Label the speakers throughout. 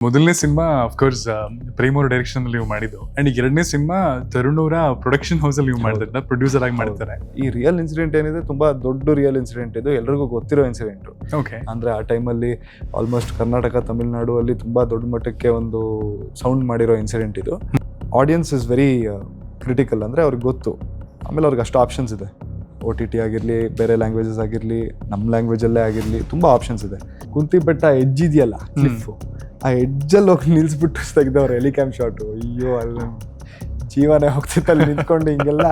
Speaker 1: ಮೊದಲನೇ cinema of course Prem ಅವ್ರ direction ಅಲ್ಲಿ ನೀವು ಮಾಡಿದ್ದು ಅಂಡ್ ಈಗ ಎರಡನೇ ಸಿನಿಮಾ ತರುಣ್ ಅವರ ಪ್ರೊಡಕ್ಷನ್ ಹೌಸ್ ಅಲ್ಲಿ ನೀವು ಮಾಡಿದ್ರೆ ಪ್ರೊಡ್ಯೂಸರ್ ಆಗಿ ಮಾಡ್ತಾರೆ.
Speaker 2: ಈ ರಿಯಲ್ ಇನ್ಸಿಡೆಂಟ್ ಏನಿದೆ ತುಂಬಾ ದೊಡ್ಡ ರಿಯಲ್ ಇನ್ಸಿಡೆಂಟ್ ಇದು, ಎಲ್ರಿಗೂ ಗೊತ್ತಿರೋ ಇನ್ಸಿಡೆಂಟ್.
Speaker 1: ಓಕೆ,
Speaker 2: ಅಂದ್ರೆ ಆ ಟೈಮಲ್ಲಿ ಆಲ್ಮೋಸ್ಟ್ ಕರ್ನಾಟಕ ತಮಿಳ್ನಾಡು ಅಲ್ಲಿ ತುಂಬಾ ದೊಡ್ಡ ಮಟ್ಟಕ್ಕೆ ಒಂದು ಸೌಂಡ್ ಮಾಡಿರೋ ಇನ್ಸಿಡೆಂಟ್ ಇದು. ಆಡಿಯನ್ಸ್ ಇಸ್ ವೆರಿ ಕ್ರಿಟಿಕಲ್, ಅಂದ್ರೆ ಅವ್ರಿಗೆ ಗೊತ್ತು. ಆಮೇಲೆ ಅವ್ರಿಗೆ ಅಷ್ಟು ಆಪ್ಷನ್ಸ್ ಇದೆ, OTT ಆಗಿರಲಿ, ಬೇರೆ ಲ್ಯಾಂಗ್ವೇಜಸ್ ಆಗಿರಲಿ, ನಮ್ಮ ಲ್ಯಾಂಗ್ವೇಜಲ್ಲೇ ಆಗಿರಲಿ, ತುಂಬ ಆಪ್ಷನ್ಸ್ ಇದೆ. ಕುಂತಿ ಬೆಟ್ಟ ಎಡ್ಜ್ ಇದೆಯಲ್ಲ, ಕ್ಲಿಫು, ಆ ಎಡ್ಜಲ್ಲಿ ಹೋಗಿ ನಿಲ್ಲಿಸ್ಬಿಟ್ಟು ತೆಗ್ದವ್ರು ಹೆಲಿಕ್ಯಾಮ್ ಶಾಟು. ಅಯ್ಯೋ, ಅಲ್ಲಿ ಜೀವನೇ ಹೋಗ್ತಿತ್ತು ಅಲ್ಲಿ ನಿಂತ್ಕೊಂಡು, ಹಿಂಗೆಲ್ಲ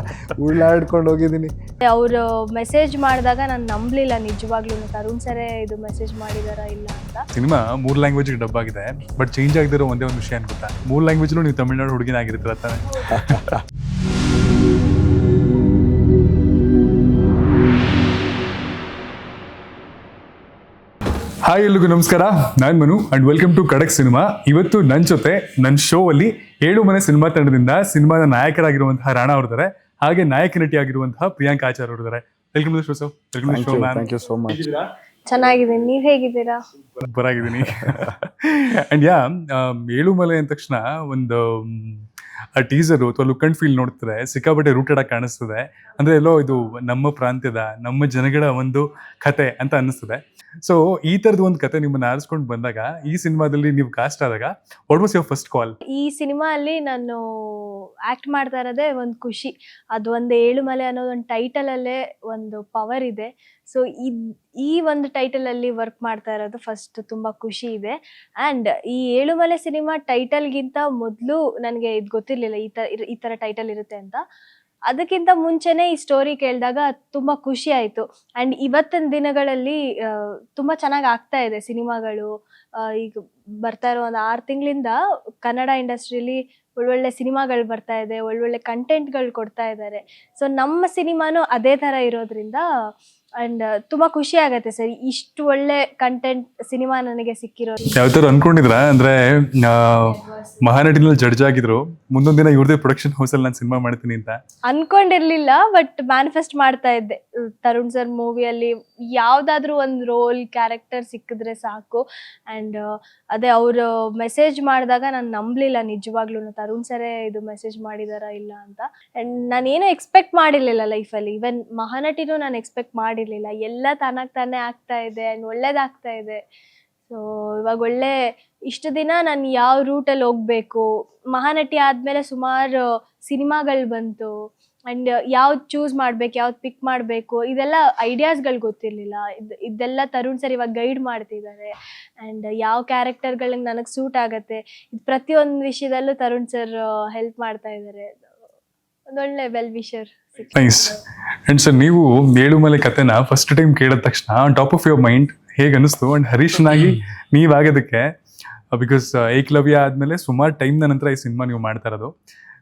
Speaker 2: ಉಳ್ಳಾಡ್ಕೊಂಡು ಹೋಗಿದ್ದೀನಿ.
Speaker 3: ಅವರು ಮೆಸೇಜ್ ಮಾಡಿದಾಗ ನಾನು ನಂಬಲಿಲ್ಲ ನಿಜವಾಗ್ಲೂ, ತರುಣ್ ಸರೇ ಇದು ಮೆಸೇಜ್ ಮಾಡಿದಾರ ಇಲ್ಲ ಅಂತ.
Speaker 1: ಸಿನಿಮಾ 3 ಲ್ಯಾಂಗ್ವೇಜ್ ಡಬ್ ಆಗಿದೆ, ಬಟ್ ಚೇಂಜ್ ಆಗದಿರೋ ಒಂದೇ ಒಂದು ವಿಷಯ ಏನು ಗೊತ್ತಾ, 3 ಲ್ಯಾಂಗ್ವೇಜ್ಲೂ ನೀವು ತಮಿಳ್ನಾಡು ಹುಡುಗಿನ ಆಗಿರ್ತೀರ ತಾನೆ. ಹಾಯ್, ಎಲ್ರಿಗೂ ನಮಸ್ಕಾರ. ನಾನು ಮನು ಅಂಡ್ ವೆಲ್ಕಮ್ ಟು ಖಡಕ್ ಸಿನಿಮಾ. ಇವತ್ತು ನನ್ನ ಜೊತೆ ನನ್ನ ಶೋ ಅಲ್ಲಿ 7 ಮನೆ ಸಿನಿಮಾ ತಂಡದಿಂದ ಸಿನಿಮಾದ ನಾಯಕರಾಗಿರುವಂತಹ ರಾಣಾ ಅವರಿದ್ದಾರೆ, ಹಾಗೆ ನಾಯಕ ನಟಿ ಆಗಿರುವಂತಹ ಪ್ರಿಯಾಂಕಾ ಆಚಾರ್ ಅವರಿದ್ದಾರೆ. Welcome to show sir. Welcome to show ma'am.
Speaker 2: Thank you so much.
Speaker 3: ಚೆನ್ನಾಗಿದ್ದೀನಿ, ನೀವ್ ಹೇಗಿದ್ದೀರಾ?
Speaker 1: ಬರಾಗಿದ್ದೀನಿ. ಅಂಡ್ 7 ಮಲೆ ಅಂದ ತಕ್ಷಣ ಒಂದು ಆ ಟೀಸರು ಅಥವಾ ಲುಕ್ ಅಂಡ್ ಫೀಲ್ ನೋಡ್ತಾರೆ ಸಿಕ್ಕಾಪಟ್ಟೆ ರೂಟೆಡ್ ಆಗಿ ಕಾಣಿಸ್ತದೆ. ಅಂದ್ರೆ ಎಲ್ಲೋ ಇದು ನಮ್ಮ ಪ್ರಾಂತ್ಯದ, ನಮ್ಮ ಜನಗಳ ಒಂದು ಕತೆ ಅಂತ ಅನ್ನಿಸ್ತದೆ. ಸೊ ಈ ತರದ ಒಂದು ಕತೆ ನಿಮ್ಮನ್ನ ಆರಿಸ್ಕೊಂಡು ಬಂದಾಗ, ಈ ಸಿನಿಮಾದಲ್ಲಿ ನೀವು ಕಾಸ್ಟ್ ಆದಾಗ, what was your first call?
Speaker 3: ಈ ಸಿನಿಮಾ ಅಲ್ಲಿ ನಾನು ಆಕ್ಟ್ ಮಾಡ್ತಾ ಇರೋದೇ ಒಂದು ಖುಷಿ. ಅದು ಒಂದು 7 ಮಲೆ ಅನ್ನೋದು ಒಂದು ಟೈಟಲ್ ಅಲ್ಲೇ ಒಂದು ಪವರ್ ಇದೆ. ಸೊ ಈ ಒಂದು ಟೈಟಲ್ ಅಲ್ಲಿ ವರ್ಕ್ ಮಾಡ್ತಾ ಇರೋದು ಫಸ್ಟ್ ತುಂಬಾ ಖುಷಿ ಇದೆ. ಅಂಡ್ ಈ 7 ಮಲೆ ಸಿನಿಮಾ ಟೈಟಲ್ಗಿಂತ ಮೊದಲು ನನಗೆ ಇದು ಗೊತ್ತಿರ್ಲಿಲ್ಲ ಈ ತರ ಟೈಟಲ್ ಇರುತ್ತೆ ಅಂತ. ಅದಕ್ಕಿಂತ ಮುಂಚೆನೆ ಈ ಸ್ಟೋರಿ ಕೇಳಿದಾಗ ತುಂಬಾ ಖುಷಿ ಆಯ್ತು. ಅಂಡ್ ಇವತ್ತಿನ ದಿನಗಳಲ್ಲಿ ತುಂಬಾ ಚೆನ್ನಾಗಿ ಆಗ್ತಾ ಇದೆ ಸಿನಿಮಾಗಳು. ಈಗ ಬರ್ತಾ ಇರೋ ಒಂದು 6 ತಿಂಗಳಿಂದ ಕನ್ನಡ ಇಂಡಸ್ಟ್ರಿಯಲ್ಲಿ ಒಳ್ಳೊಳ್ಳೆ ಸಿನಿಮಾಗಳು ಬರ್ತಾ ಇದೆ, ಒಳ್ಳೊಳ್ಳೆ ಕಂಟೆಂಟ್ಗಳು ಕೊಡ್ತಾ ಇದ್ದಾರೆ. ಸೊ ನಮ್ಮ ಸಿನಿಮಾನು ಅದೇ ತರ ಇರೋದ್ರಿಂದ ಅಂಡ್ ತುಂಬಾ ಖುಷಿ ಆಗತ್ತೆ ಸರ್, ಇಷ್ಟು ಒಳ್ಳೆ ಕಂಟೆಂಟ್ ಸಿನಿಮಾ ನನಗೆ ಸಿಕ್ಕಿರೋದು.
Speaker 1: ಯಾವ ತರ ಅನ್ಕೊಂಡಿದ್ರ? ಅಂದ್ರೆ ಮಹಾನಟಿನಲ್ಲಿ ಜಡ್ಜ್ ಆಗಿದ್ರು, ಮುಂದೊಂದ್ ದಿನ ಇವ್ರದೇ ಪ್ರೊಡಕ್ಷನ್ ಹೌಸ್ ಅಲ್ಲಿ ನಾನು ಸಿನಿಮಾ ಮಾಡ್ತೀನಿ ಅಂತ
Speaker 3: ಅನ್ಕೊಂಡಿರ್ಲಿಲ್ಲ, ಬಟ್ ಮ್ಯಾನಿಫೆಸ್ಟ್ ಮಾಡ್ತಾ ಇದ್ದೆ. ತರುಣ್ ಸರ್ ಮೂವಿಯಲ್ಲಿ ಯಾವ್ದಾದ್ರು ಒಂದು ರೋಲ್ ಕ್ಯಾರೆಕ್ಟರ್ ಸಿಕ್ಕಿದ್ರೆ ಸಾಕು. ಅಂಡ್ ಅದೇ ಅವರು ಮೆಸೇಜ್ ಮಾಡಿದಾಗ ನಾನು ನಂಬಲಿಲ್ಲ ನಿಜವಾಗ್ಲೂ, ತರುಣ್ ಸರೇ ಇದು ಮೆಸೇಜ್ ಮಾಡಿದಾರ ಇಲ್ಲ ಅಂತ. ಅಂಡ್ ನಾನೇನು ಎಕ್ಸ್ಪೆಕ್ಟ್ ಮಾಡಿರ್ಲಿಲ್ಲ ಲೈಫಲ್ಲಿ. ಈವನ್ ಮಹಾನಟಿನೂ ನಾನು ಎಕ್ಸ್ಪೆಕ್ಟ್ ಮಾಡಿರ್ಲಿಲ್ಲ. ಎಲ್ಲ ತಾನೇ ಆಗ್ತಾ ಇದೆ ಅಂಡ್ ಒಳ್ಳೇದಾಗ್ತಾ ಇದೆ. ಸೊ ಇವಾಗ ಒಳ್ಳೆ ಇಷ್ಟು ದಿನ ನಾನು ಯಾವ ರೂಟಲ್ಲಿ ಹೋಗ್ಬೇಕು, ಮಹಾನಟಿ ಆದ್ಮೇಲೆ ಸುಮಾರು ಸಿನಿಮಾಗಳು ಬಂತು. ಅಂಡ್ ಯಾವ್ದು ಚೂಸ್ ಮಾಡ್ಬೇಕು, ಯಾವ್ದು ಪಿಕ್ ಮಾಡಬೇಕು, ಇದೆಲ್ಲ ಐಡಿಯಾಸ್ಗಳು ಗೊತ್ತಿರಲಿಲ್ಲ. ಇದೆಲ್ಲ ತರುಣ್ ಸರ್ ಇವಾಗ ಗೈಡ್ ಮಾಡ್ತಿದ್ದಾರೆ. ಅಂಡ್ ಯಾವ ಕ್ಯಾರೆಕ್ಟರ್ಗಳಿಗೆ ನನಗೆ ಸೂಟ್ ಆಗತ್ತೆ, ಇದು ಪ್ರತಿಯೊಂದು ವಿಷಯದಲ್ಲೂ ತರುಣ್ ಸರ್ ಹೆಲ್ಪ್ ಮಾಡ್ತಾ ಇದ್ದಾರೆ. ಒಂದೊಳ್ಳೆ well wisher.
Speaker 1: Nice. And sir, ನೀವು 7 ಮಲೆ ಕತೆನ ಫಸ್ಟ್ ಟೈಮ್ ಕೇಳಿದ ತಕ್ಷಣ on top of your mind ಹೇಗೆ ಅನಿಸ್ತು? ಅಂಡ್ ಹರೀಶ್ನಾಗಿ ನೀವಾಗೋದಕ್ಕೆ, ಬಿಕಾಸ್ ಏಕಲವ್ಯ ಆದ್ಮೇಲೆ ಸುಮಾರು ಟೈಮ್ ನಂತರ ಈ ಸಿನಿಮಾ ನೀವು ಮಾಡ್ತಾ ಇರೋದು.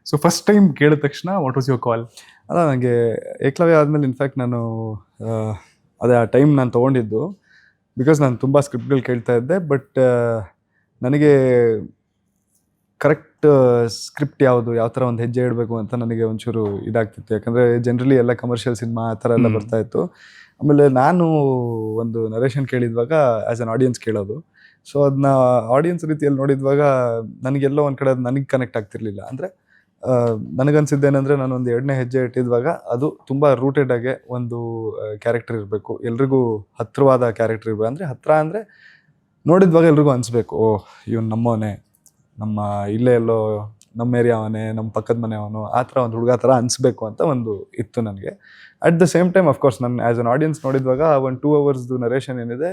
Speaker 1: ಸೊ ಫಸ್ಟ್ ಟೈಮ್ ಕೇಳಿದ ತಕ್ಷಣ ವಾಟ್ ವಾಸ್ ಯುವರ್ ಕಾಲ್?
Speaker 2: ಅಲ್ಲ, ನನಗೆ ಏಕಲವ್ಯ ಆದಮೇಲೆ ಇನ್ಫ್ಯಾಕ್ಟ್ ನಾನು ಅದೇ ಆ ಟೈಮ್ ನಾನು ತೊಗೊಂಡಿದ್ದು, ಬಿಕಾಸ್ ನಾನು ತುಂಬ ಸ್ಕ್ರಿಪ್ಟ್ಗಳು ಕೇಳ್ತಾ ಇದ್ದೆ. ಬಟ್ ನನಗೆ ಕರೆಕ್ಟ್ ಸ್ಕ್ರಿಪ್ಟ್ ಯಾವುದು, ಯಾವ ಥರ ಒಂದು ಹೆಜ್ಜೆ ಇಡಬೇಕು ಅಂತ ನನಗೆ ಒಂಚೂರು ಇದಾಗ್ತಿತ್ತು. ಯಾಕಂದರೆ ಜನರಲಿ ಎಲ್ಲ ಕಮರ್ಷಿಯಲ್ ಸಿನಿಮಾ ಆ ಥರ ಎಲ್ಲ ಬರ್ತಾ ಇತ್ತು. ಆಮೇಲೆ ನಾನು ಒಂದು ನರೇಷನ್ ಕೇಳಿದ್ವಾಗ ಆ್ಯಸ್ ಅನ್ ಆಡಿಯನ್ಸ್ ಕೇಳೋದು. ಸೊ ಅದನ್ನ ಆಡಿಯನ್ಸ್ ರೀತಿಯಲ್ಲಿ ನೋಡಿದ್ವಾಗ ನನಗೆಲ್ಲೋ ಒಂದು ಕಡೆ ಅದು ನನಗೆ ಕನೆಕ್ಟ್ ಆಗ್ತಿರ್ಲಿಲ್ಲ. ಅಂದರೆ ನನಗನ್ಸಿದ್ದೇನೆಂದರೆ, ನಾನು ಒಂದು 2ನೇ ಹೆಜ್ಜೆ ಇಟ್ಟಿದ್ವಾಗ ಅದು ತುಂಬ ರೂಟೆಡ್ ಆಗಿ ಒಂದು ಕ್ಯಾರೆಕ್ಟರ್ ಇರಬೇಕು, ಎಲ್ರಿಗೂ ಹತ್ತಿರವಾದ ಕ್ಯಾರೆಕ್ಟರ್ ಇರಬೇಕು. ಅಂದರೆ ಹತ್ತಿರ ಅಂದರೆ ನೋಡಿದ್ವಾಗ ಎಲ್ರಿಗೂ ಅನಿಸ್ಬೇಕು, ಓಹ್ ಇವನು ನಮ್ಮವನೇ, ನಮ್ಮ ಇಲ್ಲೇ ಎಲ್ಲೋ ನಮ್ಮ ಏರಿಯಾವನೇ, ನಮ್ಮ ಪಕ್ಕದ ಮನೆಯವನು, ಆ ಥರ ಒಂದು ಹುಡುಗ ಥರ ಅನಿಸ್ಬೇಕು ಅಂತ ಒಂದು ಇತ್ತು ನನಗೆ. At the same time of course ನಾನು ಆ್ಯಸ್ ಅನ್ ಆಡಿಯನ್ಸ್ ನೋಡಿದ್ವಾಗ ಒಂದು 2 ಅವರ್ಸ್ದು ನರೇಷನ್ ಏನಿದೆ,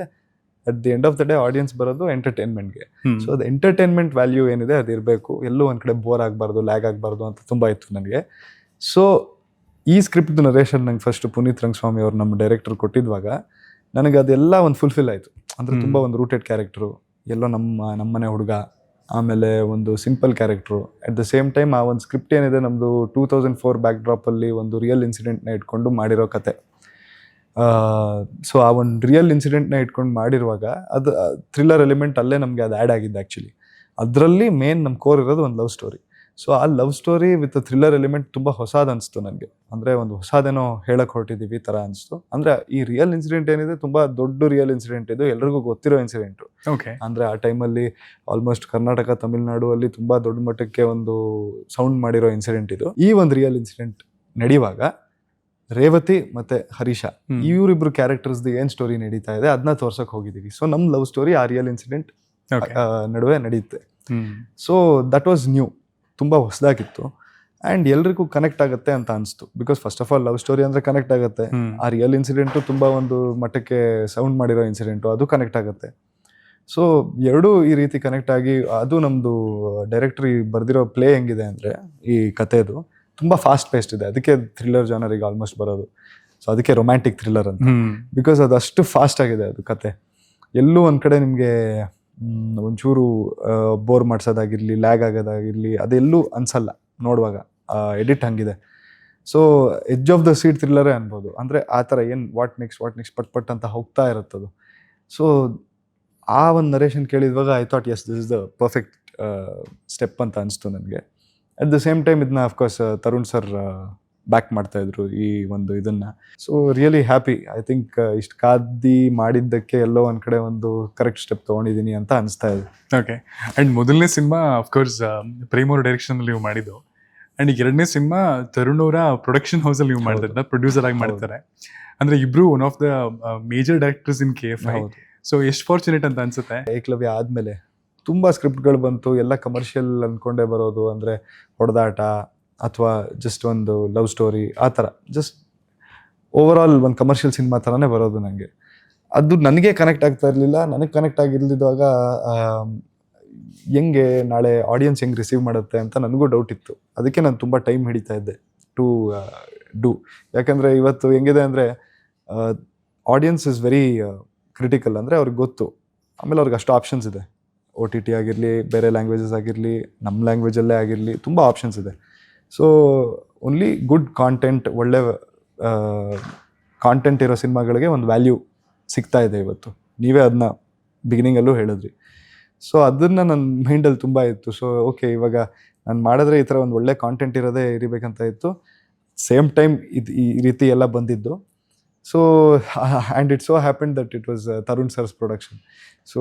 Speaker 2: at the end of the day audience ಬರೋದು ಎಂಟರ್ಟೈನ್ಮೆಂಟ್ಗೆ. ಸೊ ಅದು ಎಂಟರ್ಟೈನ್ಮೆಂಟ್ ವ್ಯಾಲ್ಯೂ ಏನಿದೆ ಅದು ಇರಬೇಕು, ಎಲ್ಲೂ ಒಂದು ಕಡೆ ಬೋರ್ ಆಗಬಾರ್ದು, ಲ್ಯಾಗ್ ಆಗಬಾರ್ದು ಅಂತ ತುಂಬ ಇತ್ತು ನನಗೆ. ಸೊ ಈ ಸ್ಕ್ರಿಪ್ಟ್ದು ನರೇಷನ್ ನಂಗೆ ಫಸ್ಟ್ ಪುನೀತ್ ರಂಗಸ್ವಾಮಿ ಅವರು ನಮ್ಮ ಡೈರೆಕ್ಟರ್ ಕೊಟ್ಟಿದ್ವಾಗ ನನಗೆ ಅದೆಲ್ಲ ಒಂದು ಫುಲ್ಫಿಲ್ ಆಯಿತು. ಅಂದರೆ ತುಂಬ ಒಂದು ರೂಟೆಡ್ ಕ್ಯಾರೆಕ್ಟ್ರು, ಎಲ್ಲೋ ನಮ್ಮನೆ ಹುಡುಗ, ಆಮೇಲೆ ಒಂದು simple character. At the same time ಆ ಒಂದು ಸ್ಕ್ರಿಪ್ಟ್ ಏನಿದೆ ನಮ್ಮದು 2004 ಬ್ಯಾಕ್ ಡ್ರಾಪಲ್ಲಿ ಒಂದು ರಿಯಲ್ ಇನ್ಸಿಡೆಂಟ್ನ ಇಟ್ಕೊಂಡು ಮಾಡಿರೋ ಕತೆ. ಸೊ ಆ ಒಂದು ರಿಯಲ್ ಇನ್ಸಿಡೆಂಟ್ನ ಇಟ್ಕೊಂಡು ಮಾಡಿರುವಾಗ ಅದು ಥ್ರಿಲ್ಲರ್ ಎಲಿಮೆಂಟ್ ಅಲ್ಲೇ ನಮಗೆ ಅದು ಆ್ಯಡ್ ಆಗಿದ್ದು ಆ್ಯಕ್ಚುಲಿ. ಅದರಲ್ಲಿ ಮೇನ್ ನಮ್ಮ ಕೋರ್ ಇರೋದು ಒಂದು ಲವ್ ಸ್ಟೋರಿ. ಸೊ ಆ love story with thriller element ತುಂಬ ಹೊಸಾದ್ ಅನಿಸ್ತು ನನಗೆ. ಅಂದರೆ ಒಂದು ಹೊಸದೇನೋ ಹೇಳಕ್ ಹೊರಟಿದ್ದೀವಿ ಥರ ಅನಿಸ್ತು. ಅಂದರೆ ಈ ರಿಯಲ್ ಇನ್ಸಿಡೆಂಟ್ ಏನಿದೆ ತುಂಬ ದೊಡ್ಡ ರಿಯಲ್ ಇನ್ಸಿಡೆಂಟ್ ಇದು, ಎಲ್ರಿಗೂ ಗೊತ್ತಿರೋ ಇನ್ಸಿಡೆಂಟು.
Speaker 1: ಓಕೆ.
Speaker 2: ಅಂದರೆ ಆ ಟೈಮಲ್ಲಿ ಆಲ್ಮೋಸ್ಟ್ ಕರ್ನಾಟಕ ತಮಿಳ್ನಾಡು ಅಲ್ಲಿ ತುಂಬ ದೊಡ್ಡ ಮಟ್ಟಕ್ಕೆ ಒಂದು ಸೌಂಡ್ ಮಾಡಿರೋ ಇನ್ಸಿಡೆಂಟ್ ಇದು. ಈ ಒಂದು ರಿಯಲ್ ಇನ್ಸಿಡೆಂಟ್ ನಡೆಯುವಾಗ ರೇವತಿ ಮತ್ತೆ ಹರೀಶ ಇವರಿಬ್ರು ಕ್ಯಾರೆಕ್ಟರ್ಸ್ದು ಏನು ಸ್ಟೋರಿ ನಡೀತಾ ಇದೆ ಅದನ್ನ ತೋರ್ಸಕ್ ಹೋಗಿದ್ದೀವಿ. ಸೊ ನಮ್ಮ ಲವ್ ಸ್ಟೋರಿ ಆ ರಿಯಲ್ ಇನ್ಸಿಡೆಂಟ್ ನಡುವೆ ನಡೆಯುತ್ತೆ. ಸೊ ದಟ್ ವಾಸ್ ನ್ಯೂ, ತುಂಬ ಹೊಸದಾಗಿತ್ತು ಆ್ಯಂಡ್ ಎಲ್ರಿಗೂ ಕನೆಕ್ಟ್ ಆಗುತ್ತೆ ಅಂತ ಅನಿಸ್ತು. Because first of all love story ಅಂದರೆ ಕನೆಕ್ಟ್ ಆಗುತ್ತೆ. ಆ ರಿಯಲ್ ಇನ್ಸಿಡೆಂಟು ತುಂಬ ಒಂದು ಮಟ್ಟಕ್ಕೆ ಸೌಂಡ್ ಮಾಡಿರೋ ಇನ್ಸಿಡೆಂಟು, ಅದು ಕನೆಕ್ಟ್ ಆಗುತ್ತೆ. ಸೊ ಎರಡೂ ಈ ರೀತಿ ಕನೆಕ್ಟ್ ಆಗಿ, ಅದು ನಮ್ಮದು ಡೈರೆಕ್ಟ್ರಿ ಬರೆದಿರೋ ಪ್ಲೇ ಹೆಂಗಿದೆ ಅಂದರೆ ಈ ಕಥೆದು ತುಂಬ ಫಾಸ್ಟ್ ಪೇಸ್ಟ್ ಇದೆ. ಅದಕ್ಕೆ ಥ್ರಿಲ್ಲರ್ ಜಾನರಿಗೆ ಆಲ್ಮೋಸ್ಟ್ ಬರೋದು. ಸೊ ಅದಕ್ಕೆ ರೊಮ್ಯಾಂಟಿಕ್ ಥ್ರಿಲ್ಲರ್ ಅಂತ, ಬಿಕಾಸ್ ಅದು ಅಷ್ಟು ಫಾಸ್ಟ್ ಆಗಿದೆ ಅದು ಕತೆ. ಎಲ್ಲೂ ಒಂದು ಕಡೆ ನಿಮಗೆ ಒಂಚೂರು ಬೋರ್ ಮಾಡಿಸೋದಾಗಿರಲಿ, ಲ್ಯಾಗ್ ಆಗೋದಾಗಿರಲಿ ಅದೆಲ್ಲೂ ಅನ್ಸಲ್ಲ ನೋಡುವಾಗ. ಎಡಿಟ್ ಹಂಗಿದೆ. So edge of the seat ಥ್ರಿಲ್ಲರೇ ಅನ್ಬೋದು. ಅಂದರೆ ಆ ಥರ ಏನು ವಾಟ್ ನೆಕ್ಸ್ಟ್ ಪಟ್ ಅಂತ ಹೋಗ್ತಾ ಇರುತ್ತದು. ಸೊ ಆ ಒಂದು ನರೇಷನ್ ಕೇಳಿದ್ವಾಗ I thought as this is the perfect step ಅಂತ ಅನಿಸ್ತು ನನಗೆ. ಅಟ್ ದ ಸೇಮ್ ಟೈಮ್ ಇದನ್ನ ಅಫ್ಕೋರ್ಸ್ ತರುಣ್ ಸರ್ ಬ್ಯಾಕ್ ಮಾಡ್ತಾಯಿದ್ರು ಈ ಒಂದು ಇದನ್ನು. So really happy. I think ಇಷ್ಟು ಕಾದಿ ಮಾಡಿದ್ದಕ್ಕೆ ಎಲ್ಲೋ ಒಂದು ಕಡೆ ಒಂದು ಕರೆಕ್ಟ್ ಸ್ಟೆಪ್ ತೊಗೊಂಡಿದ್ದೀನಿ ಅಂತ ಅನಿಸ್ತಾ ಇದೆ.
Speaker 1: ಓಕೆ. ಆ್ಯಂಡ್ ಮೊದಲನೇ ಸಿನಿಮಾ ಅಫ್ಕೋರ್ಸ್ ಪ್ರೇಮ್ ಅವ್ರ ಡೈರೆಕ್ಷನಲ್ಲಿ ನೀವು ಮಾಡಿದ್ದು, ಆ್ಯಂಡ್ ಈಗ ಎರಡನೇ ಸಿನಿಮಾ ತರುಣ್ ಅವರ ಪ್ರೊಡಕ್ಷನ್ ಹೌಸಲ್ಲಿ ನೀವು ಮಾಡ್ತಾರೆ, ಪ್ರೊಡ್ಯೂಸರ್ ಆಗಿ ಮಾಡ್ತಾರೆ. ಅಂದರೆ ಇಬ್ರು one of the major directors in KFI. So ಎಷ್ಟು ಫಾರ್ಚುನೇಟ್ ಅಂತ ಅನ್ಸುತ್ತೆ.
Speaker 2: ಏಕಲವ್ಯ ಆದಮೇಲೆ ತುಂಬ ಸ್ಕ್ರಿಪ್ಟ್ಗಳು ಬಂತು, ಎಲ್ಲ ಕಮರ್ಷಿಯಲ್ ಅಂದ್ಕೊಂಡೇ ಬರೋದು. ಅಂದರೆ ಹೊಡೆದಾಟ ಅಥವಾ ಜಸ್ಟ್ ಒಂದು ಲವ್ ಸ್ಟೋರಿ ಆ ಥರ, ಜಸ್ಟ್ ಓವರ್ ಆಲ್ ಒಂದು ಕಮರ್ಷಿಯಲ್ ಸಿನಿಮಾ ಥರನೇ ಬರೋದು ನನಗೆ. ಅದು ನನಗೆ ಕನೆಕ್ಟ್ ಆಗ್ತಾ ಇರಲಿಲ್ಲ. ನನಗೆ ಕನೆಕ್ಟ್ ಆಗಿರ್ಲಿದ್ದಾಗ ಹೆಂಗೆ ನಾಳೆ ಆಡಿಯನ್ಸ್ ಹೆಂಗೆ ರಿಸೀವ್ ಮಾಡುತ್ತೆ ಅಂತ ನನಗೂ ಡೌಟ್ ಇತ್ತು. ಅದಕ್ಕೆ ನಾನು ತುಂಬ ಟೈಮ್ ಹಿಡಿತಾ ಇದ್ದೆ ಟು ಡೂ. ಯಾಕಂದರೆ ಇವತ್ತು ಹೆಂಗಿದೆ ಅಂದರೆ ಆಡಿಯನ್ಸ್ ಇಸ್ ವೆರಿ ಕ್ರಿಟಿಕಲ್. ಅಂದರೆ ಅವ್ರಿಗೆ ಗೊತ್ತು, ಆಮೇಲೆ ಅವ್ರಿಗೆ ಅಷ್ಟು ಆಪ್ಷನ್ಸ್ ಇದೆ. OTT ಆಗಿರಲಿ, ಬೇರೆ ಲ್ಯಾಂಗ್ವೇಜಸ್ ಆಗಿರಲಿ, ನಮ್ಮ ಲ್ಯಾಂಗ್ವೇಜಲ್ಲೇ ಆಗಿರಲಿ, ತುಂಬ ಆಪ್ಷನ್ಸ್ ಇದೆ. ಸೊ ಓನ್ಲಿ ಗುಡ್ ಕಾಂಟೆಂಟ್, ಒಳ್ಳೆ ಕಾಂಟೆಂಟ್ ಇರೋ ಸಿನಿಮಾಗಳಿಗೆ ಒಂದು ವ್ಯಾಲ್ಯೂ ಸಿಗ್ತಾ ಇದೆ ಇವತ್ತು. ನೀವೇ ಅದನ್ನ ಬಿಗಿನಿಂಗಲ್ಲೂ ಹೇಳಿದ್ರಿ. ಸೊ ಅದನ್ನು ನನ್ನ ಮೈಂಡಲ್ಲಿ ತುಂಬ ಇತ್ತು. ಸೊ ಓಕೆ, ಇವಾಗ ನಾನು ಮಾಡಿದ್ರೆ ಈ ಥರ ಒಂದು ಒಳ್ಳೆ ಕಾಂಟೆಂಟ್ ಇರೋದೇ ಇರಬೇಕಂತ ಇತ್ತು. ಸೇಮ್ ಟೈಮ್ ಈ ರೀತಿ ಎಲ್ಲ ಬಂದಿದ್ದು. So and it so happen that it was Tarun sir's production. So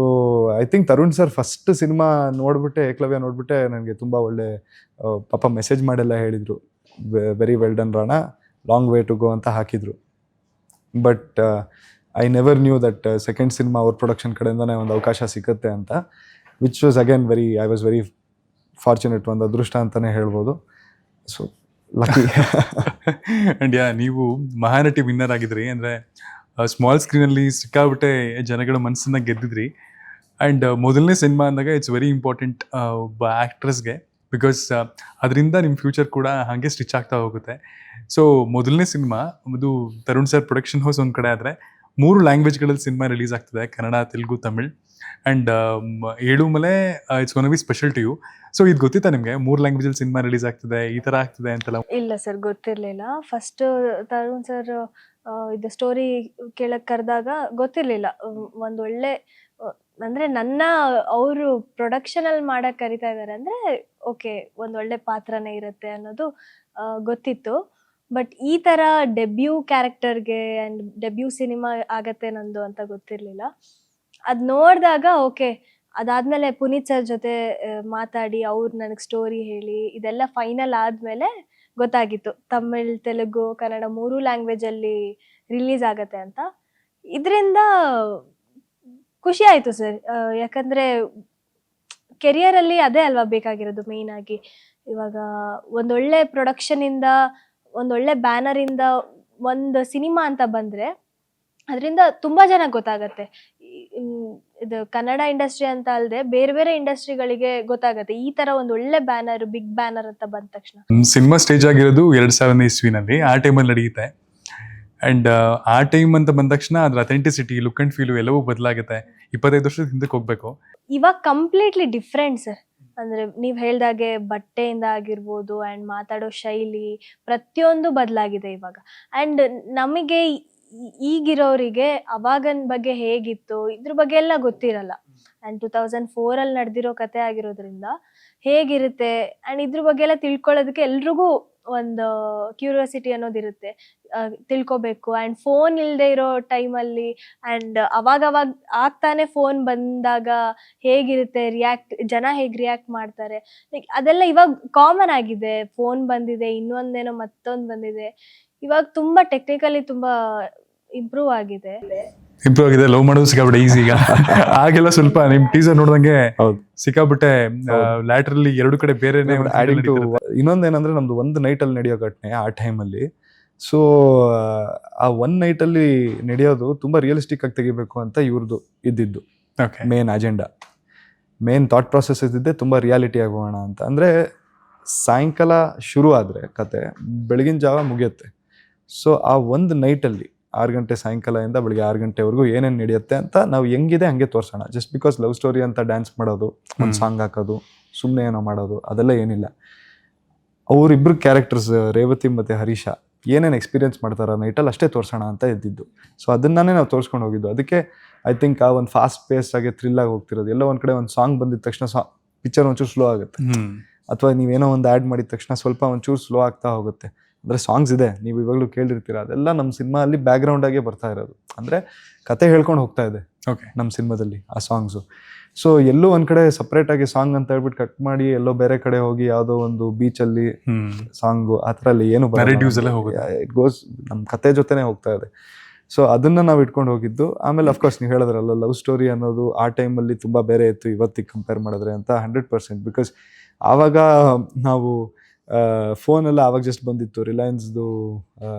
Speaker 2: I think Tarun sir first cinema ನೋಡ್ಬಿಟ್ಟೆ, ಏಕಲವ್ಯ ನೋಡ್ಬಿಟ್ಟೆ ನನಗೆ ತುಂಬ ಒಳ್ಳೆ ಪಾಪ ಮೆಸೇಜ್ ಮಾಡೆಲ್ಲ ಹೇಳಿದರು. Very well done Rana, long way to go ಅಂತ ಹಾಕಿದರು. But I never knew that second cinema ಅವ್ರ ಪ್ರೊಡಕ್ಷನ್ ಕಡೆಯಿಂದನೇ ಒಂದು ಅವಕಾಶ ಸಿಗುತ್ತೆ ಅಂತ, which was again I was very fortunate, ಒಂದು ಅದೃಷ್ಟ ಅಂತಲೇ ಹೇಳ್ಬೋದು. So lucky.
Speaker 1: ಆ್ಯಂಡ್ ನೀವು ಮಹಾನಟಿ ವಿನ್ನರ್ ಆಗಿದ್ರಿ. ಅಂದರೆ ಸ್ಮಾಲ್ ಸ್ಕ್ರೀನಲ್ಲಿ ಸಿಕ್ಕಾಬಿಟ್ಟೆ ಜನಗಳ ಮನಸ್ಸನ್ನ ಗೆದ್ದಿದ್ರಿ. ಆ್ಯಂಡ್ ಮೊದಲನೇ ಸಿನಿಮಾ ಅಂದಾಗ ಇಟ್ಸ್ ವೆರಿ ಇಂಪಾರ್ಟೆಂಟ್ ಒಬ್ಬ ಆ್ಯಕ್ಟ್ರೆಸ್ಗೆ, ಬಿಕಾಸ್ ಅದರಿಂದ ನಿಮ್ಮ ಫ್ಯೂಚರ್ ಕೂಡ ಹಾಗೆ ಸ್ಟಿಚ್ ಆಗ್ತಾ ಹೋಗುತ್ತೆ. ಸೊ ಮೊದಲನೇ ಸಿನಿಮಾ ಅದು ತರುಣ್ ಸರ್ ಪ್ರೊಡಕ್ಷನ್ ಹೌಸ್ ಒಂದು ಕಡೆ ಆದರೆ 3 ಲ್ಯಾಂಗ್ವೇಜ್ಗಳಲ್ಲಿ ಸಿನಿಮಾ ರಿಲೀಸ್ ಆಗ್ತದೆ, Kannada, Telugu, Tamil. And Elumale it's gonna be special to you. So ಇದು ಗೊತ್ತಿತ್ತಾ ನಿಮಗೆ 3 ಲ್ಯಾಂಗ್ವೇಜಲ್ಲಿ ಸಿನಿಮಾ ರಿಲೀಸ್ ಆಗ್ತದೆ, ಈ ಥರ ಆಗ್ತದೆ ಅಂತೆಲ್ಲ?
Speaker 3: ಇಲ್ಲ ಸರ್, ಗೊತ್ತಿರಲಿಲ್ಲ. ಫಸ್ಟ್ ತರುಣ್ ಸರ್ ಇದು ಸ್ಟೋರಿ ಕೇಳಕ್ ಕರೆದಾಗ ಗೊತ್ತಿರಲಿಲ್ಲ. ಒಂದೊಳ್ಳೆ ಅಂದ್ರೆ ನನ್ನ ಅವರು ಪ್ರೊಡಕ್ಷನ್ ಅಲ್ಲಿ ಮಾಡಕ್ ಕರಿತಾ ಇದಾರೆ ಅಂದ್ರೆ ಓಕೆ, ಒಂದೊಳ್ಳೆ ಪಾತ್ರನೇ ಇರುತ್ತೆ ಅನ್ನೋದು ಗೊತ್ತಿತ್ತು. ಬಟ್ ಈ ತರ ಡೆಬ್ಯೂ ಕ್ಯಾರೆಕ್ಟರ್ಗೆ ಅಂಡ್ ಡೆಬ್ಯೂ ಸಿನಿಮಾ ಆಗತ್ತೆ ನಂದು ಅಂತ ಗೊತ್ತಿರ್ಲಿಲ್ಲ. ಅದ್ ನೋಡಿದಾಗ ಓಕೆ, ಅದಾದ್ಮೇಲೆ ಪುನೀತ್ ಸರ್ ಜೊತೆ ಮಾತಾಡಿ ಅವ್ರು ನನಗೆ ಸ್ಟೋರಿ ಹೇಳಿ ಇದೆಲ್ಲ ಫೈನಲ್ ಆದ್ಮೇಲೆ ಗೊತ್ತಾಗಿತ್ತು ತಮಿಳ್, ತೆಲುಗು, ಕನ್ನಡ 3 ಲ್ಯಾಂಗ್ವೇಜ್ ಅಲ್ಲಿ ರಿಲೀಸ್ ಆಗತ್ತೆ ಅಂತ. ಇದರಿಂದ ಖುಷಿ ಆಯ್ತು ಸರ್. ಯಾಕಂದ್ರೆ ಕೆರಿಯರ್ ಅಲ್ಲಿ ಅದೇ ಅಲ್ವಾ ಬೇಕಾಗಿರೋದು ಮೇನ್ ಆಗಿ. ಇವಾಗ ಒಂದೊಳ್ಳೆ ಪ್ರೊಡಕ್ಷನ್ ಇಂದ, ಒಂದೊಳ್ಳೆ ಬ್ಯಾನರ್ ಇಂದ ಒಂದು ಸಿನಿಮಾ ಅಂತ ಬಂದ್ರೆ ಅದರಿಂದ ತುಂಬಾ ಜನ ಗೊತ್ತಾಗತ್ತೆ. ಇದು ಕನ್ನಡ ಇಂಡಸ್ಟ್ರಿ ಅಂತ ಅಲ್ಲದೆ ಬೇರೆ ಬೇರೆ ಇಂಡಸ್ಟ್ರಿಗಳಿಗೆ ಗೊತ್ತಾಗತ್ತೆ ಈ ತರ ಒಂದು ಒಳ್ಳೆ ಬ್ಯಾನರ್, ಬಿಗ್ ಬ್ಯಾನರ್ ಅಂತ ಬಂದ ತಕ್ಷಣ.
Speaker 1: ಸಿನಿಮಾ ಸ್ಟೇಜ್ ಆಗಿರೋದು 2000 ಇಸ್ವಿನಲ್ಲಿ, ಆ ಟೈಮಲ್ಲಿ ನಡೆಯುತ್ತೆ. ಅಂಡ್ ಆ ಟೈಮ್ ಅಂತ ಬಂದ ತಕ್ಷಣ ಅದ್ರ ಅಥೆಂಟಿಸಿಟಿ, ಲುಕ್ ಅಂಡ್ ಫೀಲು ಎಲ್ಲವೂ ಬದಲಾಗುತ್ತೆ. 25 ವರ್ಷದ ಹಿಂದಕ್ಕೆ ಹೋಗ್ಬೇಕು.
Speaker 3: ಇವಾಗ ಕಂಪ್ಲೀಟ್ಲಿ ಡಿಫ್ರೆಂಟ್ ಸರ್. ಅಂದ್ರೆ ನೀವ್ ಹೇಳ್ದಾಗೆ ಬಟ್ಟೆಯಿಂದ ಆಗಿರ್ಬೋದು ಅಂಡ್ ಮಾತಾಡೋ ಶೈಲಿ ಪ್ರತಿಯೊಂದು ಬದಲಾಗಿದೆ ಇವಾಗ. ಅಂಡ್ ನಮಗೆ ಈಗಿರೋರಿಗೆ ಅವಾಗಿನ ಬಗ್ಗೆ ಹೇಗಿತ್ತು ಇದ್ರ ಬಗ್ಗೆ ಎಲ್ಲ ಗೊತ್ತಿರಲ್ಲ. ಆ್ಯಂಡ್ 2004 ನಡೆದಿರೋ ಕತೆ ಆಗಿರೋದ್ರಿಂದ ಹೇಗಿರುತ್ತೆ ಆ್ಯಂಡ್ ಇದ್ರ ಬಗ್ಗೆ ಎಲ್ಲ ತಿಳ್ಕೊಳ್ಳೋದಕ್ಕೆ ಎಲ್ರಿಗೂ ಒಂದು ಕ್ಯೂರಿಯಾಸಿಟಿ ಅನ್ನೋದಿರುತ್ತೆ, ತಿಳ್ಕೊಬೇಕು. ಆ್ಯಂಡ್ ಫೋನ್ ಇಲ್ಲದೆ ಇರೋ ಟೈಮಲ್ಲಿ ಆ್ಯಂಡ್ ಅವಾಗ ಆಗ್ತಾನೆ ಫೋನ್ ಬಂದಾಗ ಹೇಗಿರುತ್ತೆ ಜನ ಹೇಗೆ ರಿಯಾಕ್ಟ್ ಮಾಡ್ತಾರೆ, ಲೈಕ್ ಅದೆಲ್ಲ ಇವಾಗ ಕಾಮನ್ ಆಗಿದೆ. ಫೋನ್ ಬಂದಿದೆ, ಇನ್ನೊಂದೇನೋ ಮತ್ತೊಂದು ಬಂದಿದೆ, ಇವಾಗ ತುಂಬ ಟೆಕ್ನಿಕಲಿ ತುಂಬ ಇಂಪ್ರೂವ್ ಆಗಿದೆ.
Speaker 1: ಲವ್ ಮಾಡೋದು ಸಿಕ್ಕಾಬಿಟ್ಟೆ ಈಸಿ ಈಗ. ಆಗೆಲ್ಲ ಸ್ವಲ್ಪ ನಿಮ್ ಟೀಸರ್ ನೋಡ್ದಂಗೆ
Speaker 2: ಹೌದು.
Speaker 1: ಸಿಕ್ಕಾಬಿಟ್ಟೆ ಲ್ಯಾಟ್ರಲ್ಲಿ ಎರಡು ಕಡೆ ಬೇರೆನೆ
Speaker 2: ಆಡಿಂಗ್ ಟು ಇನ್ನೊಂದೇನಂದ್ರೆ ನಮ್ದು ಒಂದು ನೈಟಲ್ಲಿ ನಡೆಯೋ ಘಟನೆ ಆ ಟೈಮಲ್ಲಿ. ಸೊ ಆ ಒನ್ ನೈಟಲ್ಲಿ ನಡೆಯೋದು ತುಂಬ ರಿಯಲಿಸ್ಟಿಕ್ ಆಗಿ ತೆಗಿಬೇಕು ಅಂತ ಇವ್ರದ್ದು ಇದ್ದಿದ್ದು
Speaker 1: okay.
Speaker 2: Main agenda, main thought process ಇದ್ದಿದ್ದೆ ತುಂಬ ರಿಯಾಲಿಟಿ ಆಗೋಣ ಅಂತ. ಅಂದರೆ ಸಾಯಂಕಾಲ ಶುರು ಆದರೆ ಕತೆ ಬೆಳಗಿನ ಜಾವ ಮುಗಿಯುತ್ತೆ. ಸೊ ಆ ಒಂದು ನೈಟಲ್ಲಿ 6 ಗಂಟೆ ಸಾಯಂಕಾಲದಿಂದ ಬೆಳಿಗ್ಗೆ 6 ಗಂಟೆವರೆಗೂ ಏನೇನು ನಡೆಯುತ್ತೆ ಅಂತ ನಾವು ಹೆಂಗಿದೆ ಹಂಗೆ ತೋರಿಸೋಣ. ಜಸ್ಟ್ ಬಿಕಾಸ್ ಲವ್ ಸ್ಟೋರಿ ಅಂತ ಡ್ಯಾನ್ಸ್ ಮಾಡೋದು, ಒಂದು ಸಾಂಗ್ ಹಾಕೋದು, ಸುಮ್ಮನೆ ಏನೋ ಮಾಡೋದು ಅದೆಲ್ಲ ಏನಿಲ್ಲ. ಅವರಿಬ್ಬರು ಕ್ಯಾರೆಕ್ಟರ್ಸ್ ರೇವತಿ ಮತ್ತು ಹರೀಶ ಏನೇನು ಎಕ್ಸ್ಪೀರಿಯನ್ಸ್ ಮಾಡ್ತಾರೋ ನೈಟಲ್ಲಿ ಅಷ್ಟೇ ತೋರಿಸೋಣ ಅಂತ ಇದ್ದಿದ್ದು. ಸೊ ಅದನ್ನೇ ನಾವು ತೋರಿಸ್ಕೊಂಡು ಹೋಗಿದ್ದು. ಅದಕ್ಕೆ ಐ ಥಿಂಕ್ ಆ ಒಂದು ಫಾಸ್ಟ್ ಪೇಸ್ ಆಗಿ ಥ್ರಿಲ್ಲಾಗಿ ಹೋಗ್ತಿರೋದು. ಎಲ್ಲೋ ಒಂದು ಕಡೆ ಒಂದು ಸಾಂಗ್ ಬಂದಿದ ತಕ್ಷಣ ಪಿಕ್ಚರ್ ಒಂಚೂರು ಸ್ಲೋ ಆಗುತ್ತೆ, ಅಥವಾ ನೀವೇನೋ ಒಂದು ಆ್ಯಡ್ ಮಾಡಿದ ತಕ್ಷಣ ಸ್ವಲ್ಪ ಒಂಚೂರು ಸ್ಲೋ ಆಗ್ತಾ ಹೋಗುತ್ತೆ. ಅಂದರೆ ಸಾಂಗ್ಸ್ ಇದೆ, ನೀವು ಇವಾಗಲೂ ಕೇಳಿರ್ತೀರ, ಅದೆಲ್ಲ ನಮ್ಮ ಸಿನಿಮಾ ಅಲ್ಲಿ ಬ್ಯಾಕ್ಗ್ರೌಂಡಾಗೆ ಬರ್ತಾ ಇರೋದು. ಅಂದರೆ ಕತೆ ಹೇಳ್ಕೊಂಡು ಹೋಗ್ತಾ ಇದೆ ನಮ್ಮ ಸಿನಿಮಾದಲ್ಲಿ ಆ ಸಾಂಗ್ಸು. ಸೊ ಎಲ್ಲೋ ಒಂದು ಕಡೆ ಸಪ್ರೇಟಾಗಿ ಸಾಂಗ್ ಅಂತ ಹೇಳ್ಬಿಟ್ಟು ಕಟ್ ಮಾಡಿ ಎಲ್ಲೋ ಬೇರೆ ಕಡೆ ಹೋಗಿ ಯಾವುದೋ ಒಂದು ಬೀಚಲ್ಲಿ ಸಾಂಗು ಆ ಥರ ಅಲ್ಲಿ ಏನು ಇಟ್ ಗೋಸ್ ನಮ್ಮ ಕತೆ ಜೊತೆನೇ ಹೋಗ್ತಾ ಇದೆ. ಸೊ ಅದನ್ನು ನಾವು ಇಟ್ಕೊಂಡು ಹೋಗಿದ್ದು. ಆಮೇಲೆ ಅಫ್ಕೋರ್ಸ್ ನೀವು ಹೇಳಿದ್ರಲ್ಲ, ಲವ್ ಸ್ಟೋರಿ ಅನ್ನೋದು ಆ ಟೈಮಲ್ಲಿ ತುಂಬ ಬೇರೆ ಇತ್ತು ಇವತ್ತಿಗೆ ಕಂಪೇರ್ ಮಾಡಿದ್ರೆ ಅಂತ 100%. ಬಿಕಾಸ್ ಆವಾಗ ನಾವು ಫೋನೆಲ್ಲ ಆವಾಗ ಜಸ್ಟ್ ಬಂದಿತ್ತು, ರಿಲಯನ್ಸ್ದು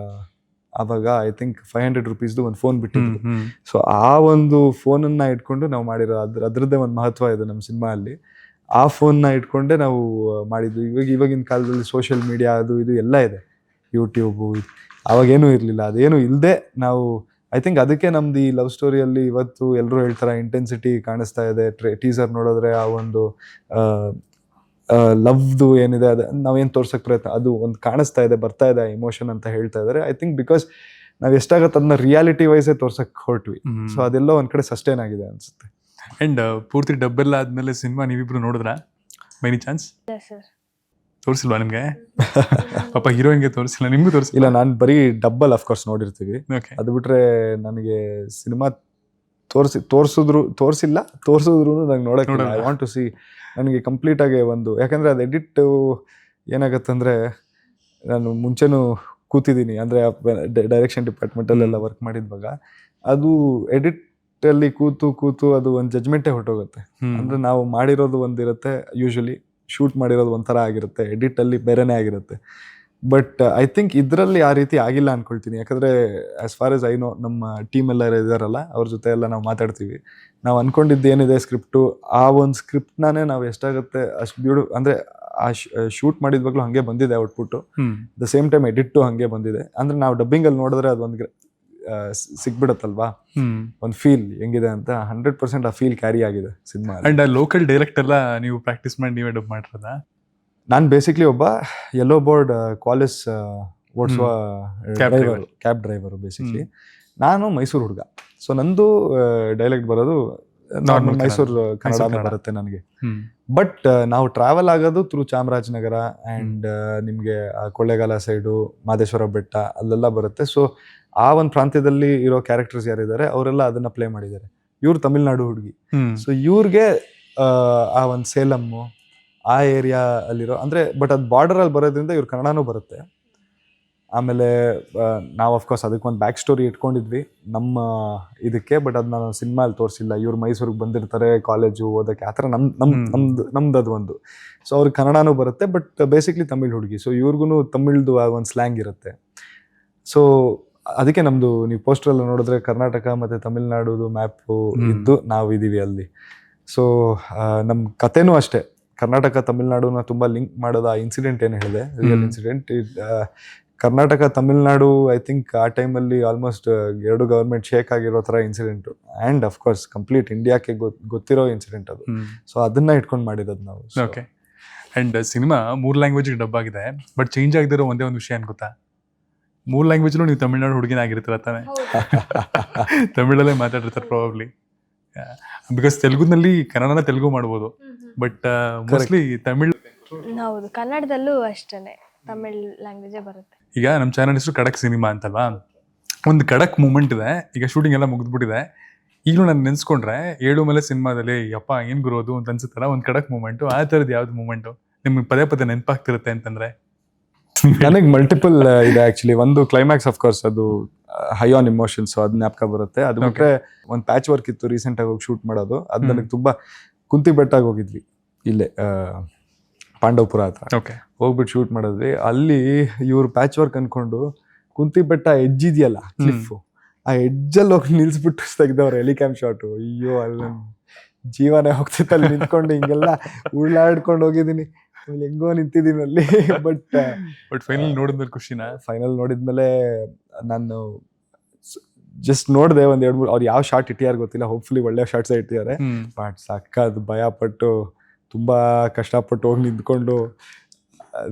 Speaker 2: ಆವಾಗ ಐ ಥಿಂಕ್ 500 ರೂಪೀಸ್ದು ಒಂದು ಫೋನ್ ಬಿಟ್ಟಿದ್ರು. ಸೊ ಆ ಒಂದು ಫೋನನ್ನು ಇಟ್ಕೊಂಡು ನಾವು ಮಾಡಿರೋ ಅದರದ್ದೇ ಒಂದು ಮಹತ್ವ ಇದೆ ನಮ್ಮ ಸಿನಿಮಾ ಅಲ್ಲಿ. ಆ ಫೋನ್ನ ಇಟ್ಕೊಂಡೇ ನಾವು ಮಾಡಿದ್ದು. ಇವಾಗಿನ ಕಾಲದಲ್ಲಿ ಸೋಷಿಯಲ್ ಮೀಡಿಯಾ ಅದು ಇದು ಎಲ್ಲ ಇದೆ, ಯೂಟ್ಯೂಬು, ಅವಾಗೇನೂ ಇರಲಿಲ್ಲ. ಅದೇನು ಇಲ್ಲದೆ ನಾವು ಐ ಥಿಂಕ್ ಅದಕ್ಕೆ ನಮ್ದು ಈ ಲವ್ ಸ್ಟೋರಿಯಲ್ಲಿ ಇವತ್ತು ಎಲ್ಲರೂ ಹೇಳ್ತಾರೆ ಇಂಟೆನ್ಸಿಟಿ ಕಾಣಿಸ್ತಾ ಇದೆ. ಟೀಸರ್ ನೋಡಿದ್ರೆ ಆ ಒಂದು ಲವ್ದು ಏನಿದೆ ಅದು ನಾವೇನು ತೋರ್ಸೋಕ್ಕೆ ಪ್ರಯತ್ನ ಅದು ಒಂದು ಕಾಣಿಸ್ತಾ ಇದೆ, ಬರ್ತಾ ಇದೆ ಇಮೋಷನ್ ಅಂತ ಹೇಳ್ತಾ ಇದ್ದಾರೆ. ಐ ಥಿಂಕ್ ಬಿಕಾಸ್ ನಾವು ಎಷ್ಟಾಗತ್ತೆ ಅದನ್ನ ರಿಯಾಲಿಟಿ ವೈಸೇ ತೋರ್ಸಕ್ಕೆ ಹೊರಟ್ವಿ. ಸೊ ಅದೆಲ್ಲ ಒಂದು ಕಡೆ ಸಸ್ಟೈನ್ ಆಗಿದೆ ಅನ್ಸುತ್ತೆ.
Speaker 1: ಅಂಡ್ ಪೂರ್ತಿ ಡಬ್ಬೆಲ್ಲ ಆದ್ಮೇಲೆ ಸಿನಿಮಾ ನೀವಿಬ್ರು ನೋಡಿದ್ರ ಬೈ ಚಾನ್ಸ್? ತೋರಿಸಿಲ್ವಾ ನಿಮ್ಗೆ? ಪಾಪ ಹೀರೋಯಿನ್ಗೆ ತೋರಿಸಿಲ್ಲ, ನಿಮ್ಗೂ ತೋರಿಸಿಲ್ಲ?
Speaker 2: ಇಲ್ಲ, ನಾನು ಬರೀ ಡಬ್ಬಲ್ ಅಫ್ಕೋರ್ಸ್ ನೋಡಿರ್ತೀವಿ. ಅದು ಬಿಟ್ರೆ ನನಗೆ ಸಿನಿಮಾ ತೋರಿಸಿದ್ರು ನಂಗೆ ನೋಡೋಕೆ ಐ ವಾಂಟ್ ಟು ಸಿ. ನನಗೆ ಕಂಪ್ಲೀಟಾಗಿ ಒಂದು, ಯಾಕಂದರೆ ಅದು ಎಡಿಟ್ ಏನಾಗತ್ತಂದರೆ ನಾನು ಮುಂಚೆನೂ ಕೂತಿದ್ದೀನಿ, ಅಂದರೆ ಡೈರೆಕ್ಷನ್ ಡಿಪಾರ್ಟ್ಮೆಂಟಲ್ಲೆಲ್ಲ ವರ್ಕ್ ಮಾಡಿದ್ವಾಗ ಅದು ಎಡಿಟಲ್ಲಿ ಕೂತು ಅದು ಒಂದು ಜಜ್ಮೆಂಟೇ ಹೊರಟೋಗುತ್ತೆ. ಅಂದರೆ ನಾವು ಮಾಡಿರೋದು ಒಂದಿರುತ್ತೆ, ಯೂಶ್ವಲಿ ಶೂಟ್ ಮಾಡಿರೋದು ಒಂಥರ ಆಗಿರುತ್ತೆ, ಎಡಿಟಲ್ಲಿ ಬೇರೆನೇ ಆಗಿರುತ್ತೆ. ಬಟ್ ಐ ಥಿಂಕ್ ಇದರಲ್ಲಿ ಆ ರೀತಿ ಆಗಿಲ್ಲ ಅಂದ್ಕೊಳ್ತೀನಿ. ಯಾಕಂದರೆ as far as I know, ನಮ್ಮ ಟೀಮ್ ಎಲ್ಲ ಇದ್ದಾರಲ್ಲ ಅವ್ರ ಜೊತೆ ಎಲ್ಲ ನಾವು ಮಾತಾಡ್ತೀವಿ. ನಾವು ಅಂದ್ಕೊಂಡಿದ್ದು ಏನಿದೆ ಸ್ಕ್ರಿಪ್ಟು, ಆ ಒಂದು ಸ್ಕ್ರಿಪ್ಟ್ನೇ ನಾವು ಎಷ್ಟಾಗುತ್ತೆ ಅಷ್ಟು ಅಂದರೆ ಆ ಶೂಟ್ ಮಾಡಿದ್ವಾಗಲೂ ಹಾಗೆ ಬಂದಿದೆ ಔಟ್ಪುಟ್ಟು. ದ ಸೇಮ್ ಟೈಮ್ ಎಡಿಟ್ಟು ಹಾಗೆ ಬಂದಿದೆ. ಅಂದರೆ ನಾವು ಡಬ್ಬಿಂಗಲ್ಲಿ ನೋಡಿದ್ರೆ ಅದೊಂದು ಸಿಕ್ಬಿಡುತ್ತಲ್ವಾ ಒಂದು ಫೀಲ್ ಹೆಂಗಿದೆ ಅಂತ. 100% ಆ ಫೀಲ್ ಕ್ಯಾರಿ ಆಗಿದೆ ಸಿನಿಮಾ.
Speaker 1: ಅಂಡ್ ಆ ಲೋಕಲ್ ಡೈರೆಕ್ಟ್ ಎಲ್ಲ ನೀವು ಪ್ರಾಕ್ಟೀಸ್ ಮಾಡಿ ನೀವೇ ಡಬ್ ಮಾಡಿರೋದಾ?
Speaker 2: ನಾನು ಬೇಸಿಕ್ಲಿ ಒಬ್ಬ ಯೆಲ್ಲೋ ಬೋರ್ಡ್ ಕಾಲೇಜ್ ಓಡಿಸುವ ಕ್ಯಾಬ್ ಡ್ರೈವರು ಬೇಸಿಕ್ಲಿ. ನಾನು ಮೈಸೂರು ಹುಡುಗ. ಸೊ ನಂದು ಡೈಲೆಕ್ಟ್ ಬರೋದು ನಾರ್ಮಲ್ ಮೈಸೂರು ಕನ್ನಡನೇ ಬರುತ್ತೆ ನನಗೆ. ಬಟ್ ನಾವು ಟ್ರಾವೆಲ್ ಆಗೋದು ಥ್ರೂ ಚಾಮರಾಜನಗರ ಆ್ಯಂಡ್ ನಿಮಗೆ ಕೊಳ್ಳೇಗಾಲ ಸೈಡು, ಮಾದೇಶ್ವರ ಬೆಟ್ಟ ಅಲ್ಲೆಲ್ಲ ಬರುತ್ತೆ. ಸೊ ಆ ಒಂದು ಪ್ರಾಂತ್ಯದಲ್ಲಿ ಇರೋ ಕ್ಯಾರೆಕ್ಟರ್ಸ್ ಯಾರಿದ್ದಾರೆ ಅವರೆಲ್ಲ ಅದನ್ನ ಪ್ಲೇ ಮಾಡಿದ್ದಾರೆ. ಇವ್ರು ತಮಿಳ್ನಾಡು ಹುಡುಗಿ. ಸೊ ಇವ್ರಿಗೆ ಆ ಒಂದು ಸೇಲಮ್ಮು ಆ ಏರಿಯಾ ಅಲ್ಲಿರೋ, ಅಂದರೆ ಬಟ್ ಅದು ಬಾರ್ಡರಲ್ಲಿ ಬರೋದ್ರಿಂದ ಇವ್ರು ಕನ್ನಡನೂ ಬರುತ್ತೆ. ಆಮೇಲೆ ನಾವು ಅಫ್ಕೋರ್ಸ್ ಅದಕ್ಕೊಂದು ಬ್ಯಾಕ್ ಸ್ಟೋರಿ ಇಟ್ಕೊಂಡಿದ್ವಿ ನಮ್ಮ ಇದಕ್ಕೆ, ಬಟ್ ಅದನ್ನ ನಾವು ಸಿನಿಮಾಲ್ಲಿ ತೋರಿಸಿಲ್ಲ. ಇವ್ರು ಮೈಸೂರಿಗೆ ಬಂದಿರ್ತಾರೆ ಕಾಲೇಜು ಓದೋಕ್ಕೆ, ಆ ಥರ ನಮ್ದು ಅದು ಒಂದು. ಸೊ ಅವ್ರಿಗೆ ಕನ್ನಡನೂ ಬರುತ್ತೆ, ಬಟ್ ಬೇಸಿಕ್ಲಿ ತಮಿಳ್ ಹುಡುಗಿ. ಸೊ ಇವ್ರಿಗೂ ತಮಿಳ್ದು ಆ ಒಂದು ಸ್ಲ್ಯಾಂಗ್ ಇರುತ್ತೆ. ಸೊ ಅದಕ್ಕೆ ನಮ್ಮದು ನೀವು ಪೋಸ್ಟರೆಲ್ಲ ನೋಡಿದ್ರೆ ಕರ್ನಾಟಕ ಮತ್ತು ತಮಿಳ್ನಾಡುದು ಮ್ಯಾಪು ಇದ್ದು ನಾವು ಇದ್ದೀವಿ ಅಲ್ಲಿ. ಸೊ ನಮ್ಮ ಕಥೆನೂ ಅಷ್ಟೇ, ಕರ್ನಾಟಕ ತಮಿಳ್ನಾಡುನ ತುಂಬ ಲಿಂಕ್ ಮಾಡೋದು. ಆ ಇನ್ಸಿಡೆಂಟ್ ಏನು ಹೇಳಿದೆ, real incident. Karnataka Tamil Nadu I think ಆ ಟೈಮಲ್ಲಿ ಆಲ್ಮೋಸ್ಟ್ ಎರಡು ಗವರ್ಮೆಂಟ್ ಶೇಕ್ ಆಗಿರೋ ಥರ ಇನ್ಸಿಡೆಂಟು. ಆ್ಯಂಡ್ ಅಫ್ಕೋರ್ಸ್ ಕಂಪ್ಲೀಟ್ ಇಂಡಿಯಾಕ್ಕೆ ಗೊತ್ತಿರೋ ಇನ್ಸಿಡೆಂಟ್ ಅದು. ಸೊ ಅದನ್ನ ಇಟ್ಕೊಂಡು ಮಾಡಿರೋದು ನಾವು.
Speaker 1: ಓಕೆ. ಆ್ಯಂಡ್ ಸಿನಿಮಾ 3 ಲ್ಯಾಂಗ್ವೇಜಿಗೆ ಡಬ್ ಆಗಿದೆ, ಬಟ್ ಚೇಂಜ್ ಆಗದಿರೋ ಒಂದೇ ಒಂದು ವಿಷಯ ಏನು ಗೊತ್ತಾ? 3 ಲ್ಯಾಂಗ್ವೇಜ್ಲೂ ನೀವು ತಮಿಳ್ನಾಡು ಹುಡುಗಿನ ಆಗಿರ್ತೀರ ತಾನೆ? ತಮಿಳಲ್ಲೇ ಮಾತಾಡಿರ್ತಾರೆ ಪ್ರಾಬಬ್ಲಿ. ಬಿಕಾಸ್ ತೆಲುಗುನಲ್ಲಿ ಕನ್ನಡನ ತೆಲುಗು ಮಾಡ್ಬೋದು, ಬಟ್ ಮೋಸ್ಟ್ಲಿ ತಮಿಳ್.
Speaker 3: ಹೌದು, ಕನ್ನಡದಲ್ಲೂ ಅಷ್ಟೇ, ತಮಿಳ್ ಲ್ಯಾಂಗ್ವೇಜೇ ಬರುತ್ತೆ.
Speaker 1: ಈಗ ನಮ್ಮ ಚಾನಲ್ ಹೆಸರು ಖಡಕ್ ಸಿನಿಮಾ ಅಂತಲ್ವಾ, ಒಂದು ಖಡಕ್ ಮೂಮೆಂಟ್ ಇದೆ. ಈಗ ಶೂಟಿಂಗ್ ಎಲ್ಲ ಮುಗಿದ್ಬಿಟ್ಟಿದೆ, ಈಗಲೂ ನಾನು ನೆನ್ಸ್ಕೊಂಡ್ರೆ ಏಳು ಮಲೆ ಸಿನಿಮಾದಲ್ಲಿ ಯಪ್ಪ ಏನ್ ಗುರೋದು ಅಂತ ಅನ್ಸುತ್ತಲ್ಲ, ಒಂದು ಖಡಕ್ ಮೂಮೆಂಟು. ಆ ಥರದ್ದು ಯಾವ್ದು ಮೂಮೆಂಟು ನಿಮ್ಗೆ ಪದೇ ಪದೇ ನೆನಪಾಗ್ತಿರುತ್ತೆ ಅಂತಂದ್ರೆ?
Speaker 2: ನನಗೆ ಮಲ್ಟಿಪಲ್ ಇದೆ ಆಕ್ಚುಲಿ. ಒಂದು ಕ್ಲೈಮ್ಯಾಕ್ಸ್ ಆಫ್ ಕೋರ್ಸ್, ಅದು ಹೈ ಆನ್ ಇಮೋಷನ್ಸ್, ಅದು ಜ್ಞಾಪಕ ಬರುತ್ತೆ. ಅದು ಬಿಟ್ರೆ ಒಂದು ಪ್ಯಾಚ್ ವರ್ಕ್ ಇತ್ತು ರೀಸೆಂಟ್ ಆಗಿ ಹೋಗಿ ಶೂಟ್ ಮಾಡೋದು. ಅದು ನನಗೆ ತುಂಬಾ ಕುಂತಿ ಬೆಟ್ಟಾಗಿ ಹೋಗಿದ್ವಿ, ಇಲ್ಲೇ ಪಾಂಡವಪುರ ಹತ್ರ ಹೋಗ್ಬಿಟ್ಟು ಶೂಟ್ ಮಾಡಿದ್ವಿ. ಅಲ್ಲಿ ಇವ್ರು ಪ್ಯಾಚ್ ವರ್ಕ್ ಅನ್ಕೊಂಡು ಕುಂತಿ ಬೆಟ್ಟ ಎಡ್ಜ್ ಇದೆಯಲ್ಲ ಕ್ಲಿಫ್, ಆ ಎಡ್ಜಲ್ಲಿ ಹೋಗಿ ನಿಲ್ಸ್ಬಿಟ್ಟು ತೆಗ್ದವ್ರು ಹೆಲಿಕ್ಯಾಮ್ ಶಾಟು. ಅಯ್ಯೋ, ಅಲ್ಲಿ ಜೀವನೇ ಹೋಗ್ತಿತ್ತು ಅಲ್ಲಿ ನಿಂತ್ಕೊಂಡು, ಹಿಂಗೆಲ್ಲ ಉಳ್ಳಾಡ್ಕೊಂಡು ಹೋಗಿದ್ದೀನಿ. ಹೆಂಗೋ ನಿಂತಿದ್ದೀನಿ ಅಲ್ಲಿ. ಬಟ್
Speaker 1: ಫೈನಲ್ ನೋಡಿದ್ಮೇಲೆ ಖುಷಿನಾ?
Speaker 2: ಫೈನಲ್ ನೋಡಿದ್ಮೇಲೆ ನಾನು ಜಸ್ಟ್ ನೋಡಿದೆ ಒಂದ್ 2-3 ಅವ್ರು ಯಾವ ಶಾರ್ಟ್ ಇಟ್ಟಿಯಾರ ಗೊತ್ತಿಲ್ಲ, ಹೋಪ್ಫುಲಿ ಒಳ್ಳೆ ಶಾರ್ಟ್ಸ್ ಇಟ್ಟಿದ್ದಾರೆ. ಬಟ್ ಸಕ್ಕದ್ ಭಯ ಪಟ್ಟು ತುಂಬಾ ಕಷ್ಟಪಟ್ಟು ಹೋಗಿ ನಿಂತ್ಕೊಂಡು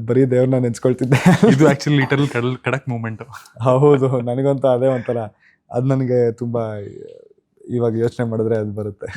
Speaker 2: ಬರೀ ದೇವ್ರನ್ನ ನೆನ್ಸ್ಕೊಳ್ತಿದ್ದೆ.
Speaker 1: ಇದು ಆಕ್ಚುಲಿ ಲಿಟರಲ್ ಖಡಕ್ ಮೂಮೆಂಟ್.
Speaker 2: ಹೌದು, ನನಗಂತೂ ಅದೇ ಒಂಥರ, ಅದು ನನಗೆ ತುಂಬಾ ಇವಾಗ ಯೋಚನೆ ಮಾಡಿದ್ರೆ ಅದು ಬರುತ್ತೆ.